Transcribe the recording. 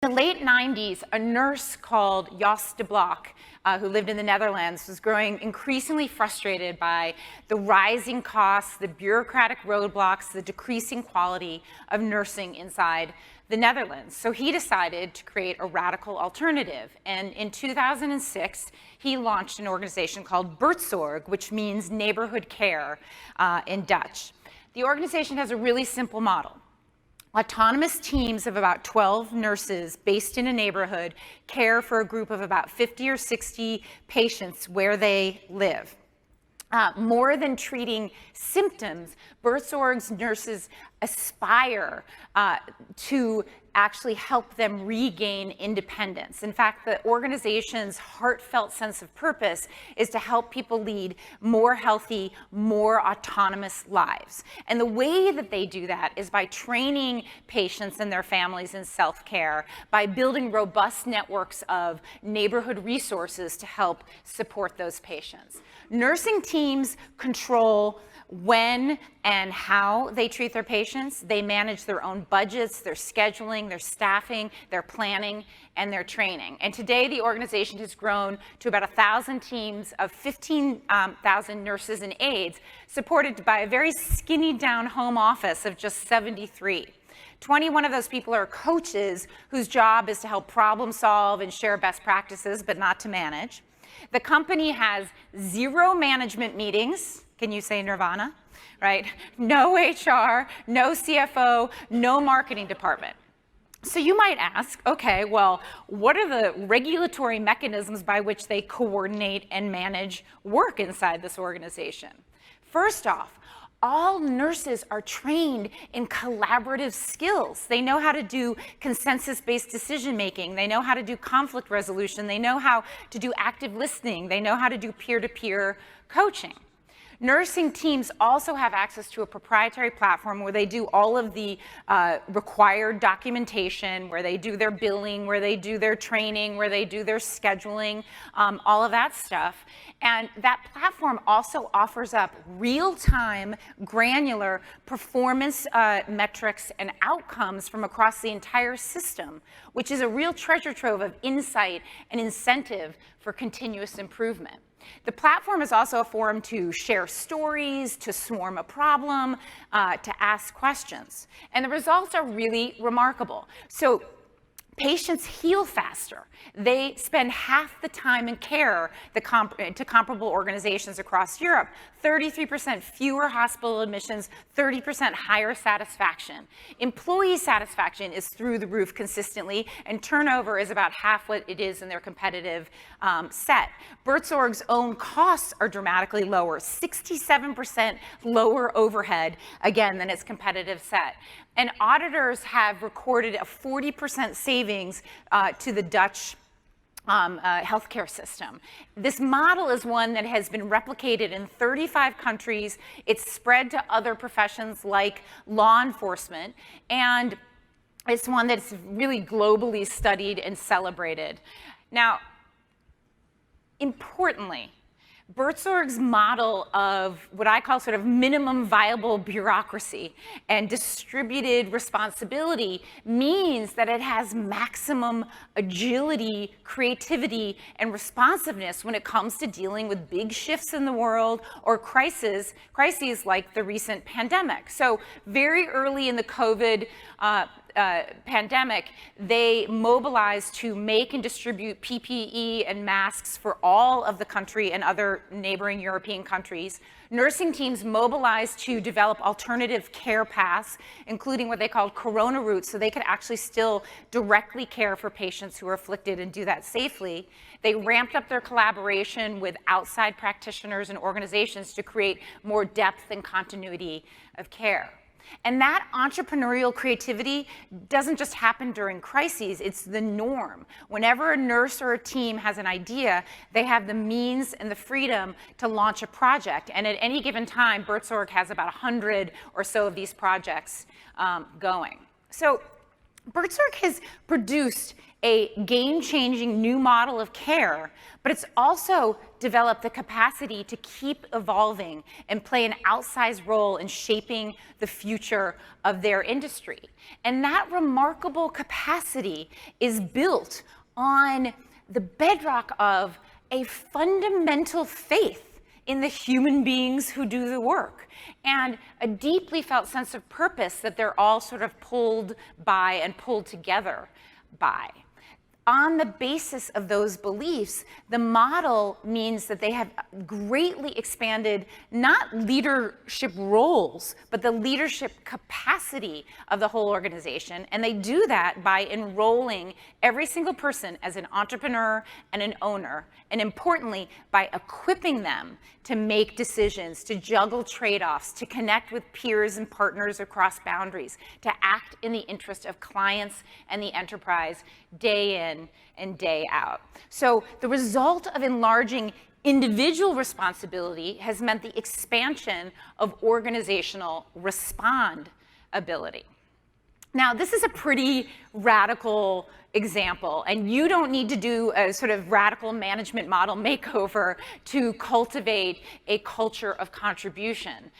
the late 90s, a nurse called Jos de Blok, who lived in the Netherlands, was growing increasingly frustrated by the rising costs, the bureaucratic roadblocks, the decreasing quality of nursing inside the Netherlands. So he decided to create a radical alternative. And in 2006, he launched an organization called Buurtzorg, which means neighborhood care in Dutch. The organization has a really simple model. Autonomous teams of about 12 nurses based in a neighborhood care for a group of about 50 or 60 patients where they live. More than treating symptoms, Buurtzorg's nurses aspire to actually help them regain independence. In fact, the organization's heartfelt sense of purpose is to help people lead more healthy, more autonomous lives. And the way that they do that is by training patients and their families in self-care, by building robust networks of neighborhood resources to help support those patients. Nursing teams control when and how they treat their patients. They manage their own budgets, their scheduling, their staffing, their planning, and their training. And today the organization has grown to about 1,000 teams of 15,000 nurses and aides, supported by a very skinny down home office of just 73. 21 of those people are coaches whose job is to help problem solve and share best practices, but not to manage. The company has 0 management meetings. Can you say nirvana? Right? No HR, no CFO, no marketing department. So you might ask, okay, well, what are the regulatory mechanisms by which they coordinate and manage work inside this organization? First off, all nurses are trained in collaborative skills. They know how to do consensus-based decision-making. They know how to do conflict resolution. They know how to do active listening. They know how to do peer-to-peer coaching. Nursing teams also have access to a proprietary platform where they do all of the required documentation, where they do their billing, where they do their training, where they do their scheduling, all of that stuff. And that platform also offers up real-time, granular performance metrics and outcomes from across the entire system, which is a real treasure trove of insight and incentive for continuous improvement. The platform is also a forum to share stories, to swarm a problem, to ask questions. And the results are really remarkable. So patients heal faster. They spend half the time in care to comparable organizations across Europe. 33% fewer hospital admissions, 30% higher satisfaction. Employee satisfaction is through the roof consistently, and turnover is about half what it is in their competitive set. Buurtzorg's own costs are dramatically lower, 67% lower overhead, again, than its competitive set. And auditors have recorded a 40% savings to the Dutch healthcare system. This model is one that has been replicated in 35 countries. It's spread to other professions like law enforcement, and it's one that's really globally studied and celebrated. Now, importantly, Buurtzorg's model of what I call sort of minimum viable bureaucracy and distributed responsibility means that it has maximum agility, creativity, and responsiveness when it comes to dealing with big shifts in the world or crises like the recent pandemic. So very early in the COVID pandemic, they mobilized to make and distribute PPE and masks for all of the country and other neighboring European countries. Nursing teams mobilized to develop alternative care paths, including what they called corona routes, so they could actually still directly care for patients who are afflicted and do that safely. They ramped up their collaboration with outside practitioners and organizations to create more depth and continuity of care. And that entrepreneurial creativity doesn't just happen during crises, it's the norm. Whenever a nurse or a team has an idea, they have the means and the freedom to launch a project. And at any given time, Buurtzorg has about 100 or so of these projects going. So Buurtzorg has produced a game-changing new model of care, but it's also developed the capacity to keep evolving and play an outsized role in shaping the future of their industry. And that remarkable capacity is built on the bedrock of a fundamental faith in the human beings who do the work, and a deeply felt sense of purpose that they're all sort of pulled by and pulled together by. On the basis of those beliefs, the model means that they have greatly expanded not leadership roles, but the leadership capacity of the whole organization. And they do that by enrolling every single person as an entrepreneur and an owner, and importantly, by equipping them to make decisions, to juggle trade-offs, to connect with peers and partners across boundaries, to act in the interest of clients and the enterprise day in and day out. So the result of enlarging individual responsibility has meant the expansion of organizational respond ability. Now, this is a pretty radical example, and you don't need to do a sort of radical management model makeover to cultivate a culture of contribution.